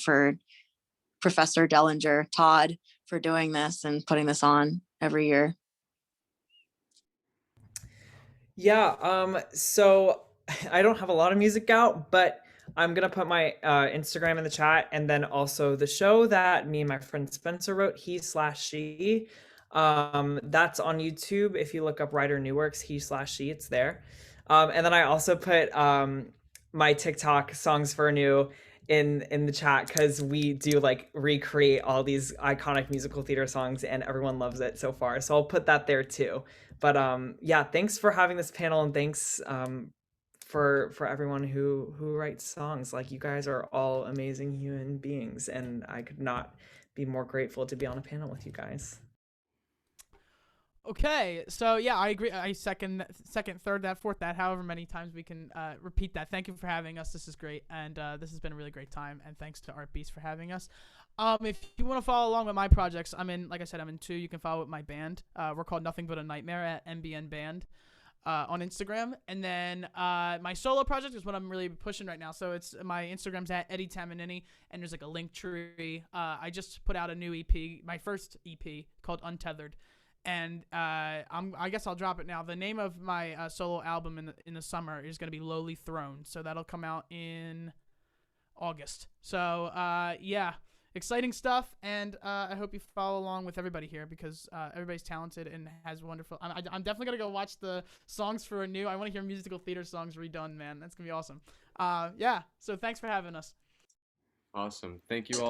Professor Dellinger, Todd, for doing this and putting this on every year. Yeah, so I don't have a lot of music out, but I'm gonna put my Instagram in the chat, and then also the show that me and my friend Spencer wrote, he/she. That's on YouTube. If you look up Rider New Works, he/she, it's there. And then I also put my TikTok songs for new in the chat, because we do like recreate all these iconic musical theater songs and everyone loves it so far. So I'll put that there too. But yeah, thanks for having this panel, and thanks for everyone who writes songs. Like, you guys are all amazing human beings, and I could not be more grateful to be on a panel with you guys. Okay, so yeah, I agree. I second, third, that, fourth, that, however many times we can repeat that. Thank you for having us. This is great, and this has been a really great time. And thanks to ArtBeast for having us. If you want to follow along with my projects, I'm in, like I said, I'm in two. You can follow with my band. We're called Nothing But a Nightmare at MBN Band on Instagram. And then my solo project is what I'm really pushing right now. So it's, my Instagram's at Eddie Tamanini, and there's like a link tree. I just put out a new EP, my first EP, called Untethered. And I guess I'll drop it now. The name of my solo album in the summer is going to be Lowly Throne. So that'll come out in August. So yeah, exciting stuff. And I hope you follow along with everybody here, because everybody's talented and has wonderful. I'm definitely going to go watch the songs for a new. I want to hear musical theater songs redone, man. That's going to be awesome. Yeah. So thanks for having us. Awesome. Thank you all.